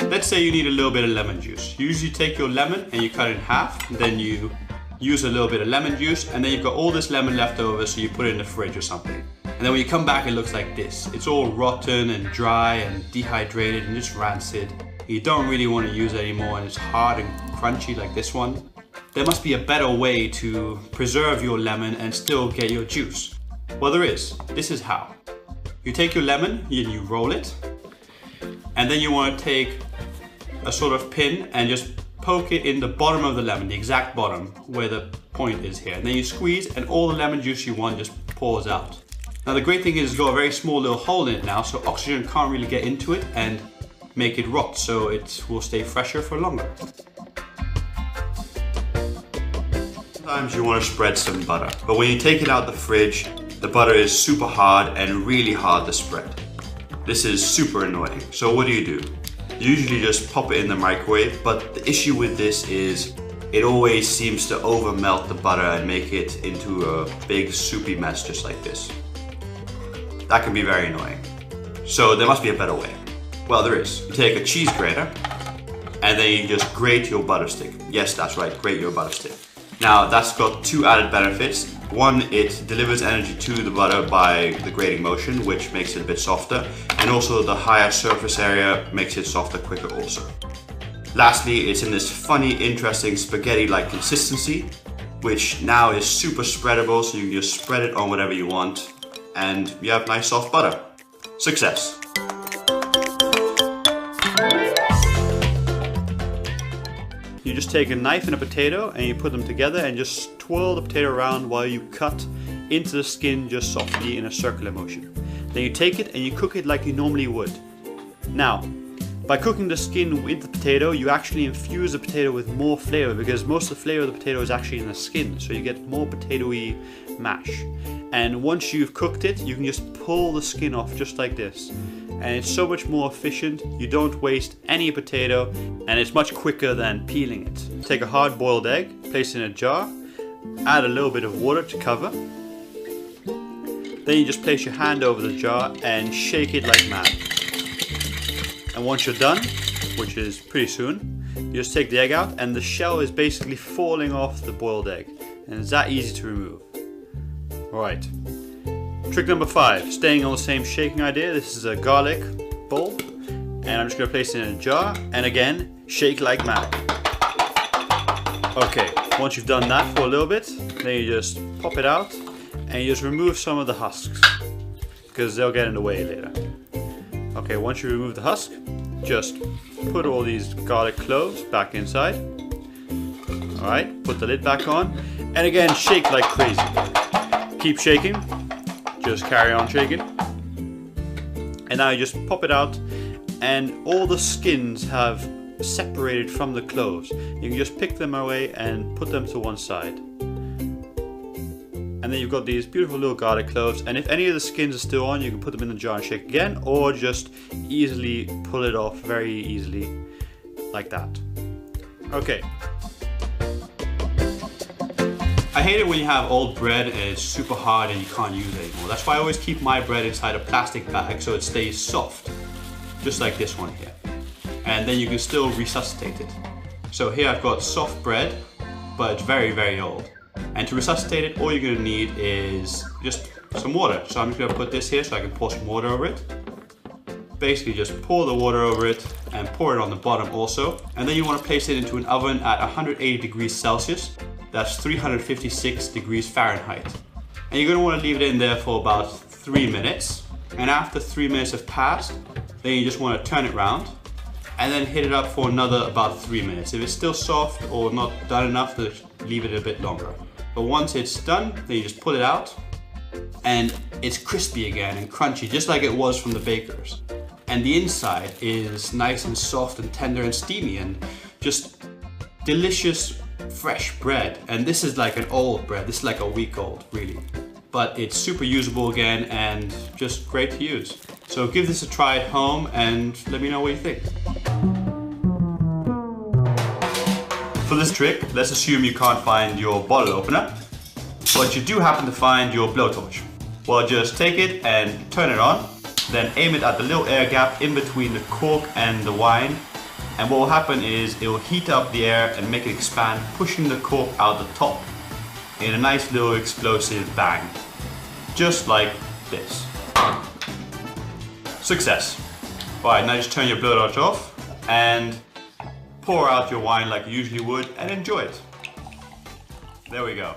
Let's say you need a little bit of lemon juice. You usually take your lemon and you cut it in half, then you use a little bit of lemon juice, and then you've got all this lemon left over, so you put it in the fridge or something. And then when you come back, it looks like this. It's all rotten and dry and dehydrated and just rancid. You don't really want to use it anymore, and it's hard and crunchy like this one. There must be a better way to preserve your lemon and still get your juice. Well, there is. This is how. You take your lemon and you roll it, and then you want to take a sort of pin and just poke it in the bottom of the lemon, the exact bottom where the point is here. And then you squeeze and all the lemon juice you want just pours out. Now the great thing is it's got a very small little hole in it now, so oxygen can't really get into it and make it rot, so it will stay fresher for longer. Sometimes you want to spread some butter, but when you take it out the fridge, the butter is super hard and really hard to spread. This is super annoying. So what do? You usually just pop it in the microwave, but the issue with this is it always seems to over melt the butter and make it into a big soupy mess just like this. That can be very annoying. So there must be a better way. Well, there is. You take a cheese grater and then you just grate your butter stick. Yes, that's right, grate your butter stick. Now that's got two added benefits. One, it delivers energy to the butter by the grating motion, which makes it a bit softer, and also the higher surface area makes it softer quicker also. Lastly, it's in this funny, interesting spaghetti-like consistency, which now is super spreadable, so you can just spread it on whatever you want, and you have nice soft butter. Success! You just take a knife and a potato and you put them together and just twirl the potato around while you cut into the skin just softly in a circular motion. Then you take it and you cook it like you normally would. Now, by cooking the skin with the potato, you actually infuse the potato with more flavor, because most of the flavor of the potato is actually in the skin, so you get more potatoey mash. And once you've cooked it, you can just pull the skin off just like this. And it's so much more efficient, you don't waste any potato, and it's much quicker than peeling it. Take a hard boiled egg, place it in a jar, add a little bit of water to cover. Then you just place your hand over the jar and shake it like mad. And once you're done, which is pretty soon, you just take the egg out and the shell is basically falling off the boiled egg. And it's that easy to remove. Alright. Trick number 5, staying on the same shaking idea. This is a garlic bowl, and I'm just going to place it in a jar, and again, shake like mad. Okay, once you've done that for a little bit, then you just pop it out, and you just remove some of the husks, because they'll get in the way later. Okay, once you remove the husk, just put all these garlic cloves back inside. Alright, put the lid back on, and again, shake like crazy. Keep shaking. Just carry on shaking, and now you just pop it out, and all the skins have separated from the cloves. You can just pick them away and put them to one side, and then you've got these beautiful little garlic cloves. And if any of the skins are still on, you can put them in the jar and shake again, or just easily pull it off very easily like that. Okay. I hate it when you have old bread and it's super hard and you can't use it anymore. That's why I always keep my bread inside a plastic bag so it stays soft, just like this one here. And then you can still resuscitate it. So here I've got soft bread, but it's very, very old. And to resuscitate it, all you're gonna need is just some water. So I'm just gonna put this here so I can pour some water over it. Basically just pour the water over it and pour it on the bottom also. And then you wanna place it into an oven at 180 degrees Celsius. That's 356 degrees Fahrenheit. And you're going to want to leave it in there for about 3 minutes. And after 3 minutes have passed, then you just want to turn it around and then hit it up for another about 3 minutes. If it's still soft or not done enough, then leave it a bit longer. But once it's done, then you just pull it out and it's crispy again and crunchy, just like it was from the bakers. And the inside is nice and soft and tender and steamy and just delicious fresh bread. And this is like an old bread. This is like a week old, really. But it's super usable again and just great to use. So give this a try at home and let me know what you think. For this trick, let's assume you can't find your bottle opener, but you do happen to find your blowtorch. Well, just take it and turn it on, then aim it at the little air gap in between the cork and the wine, And what will happen is it will heat up the air and make it expand, pushing the cork out the top in a nice little explosive bang. Just like this. Success. Alright, now just turn your blowtorch off and pour out your wine like you usually would and enjoy it. There we go.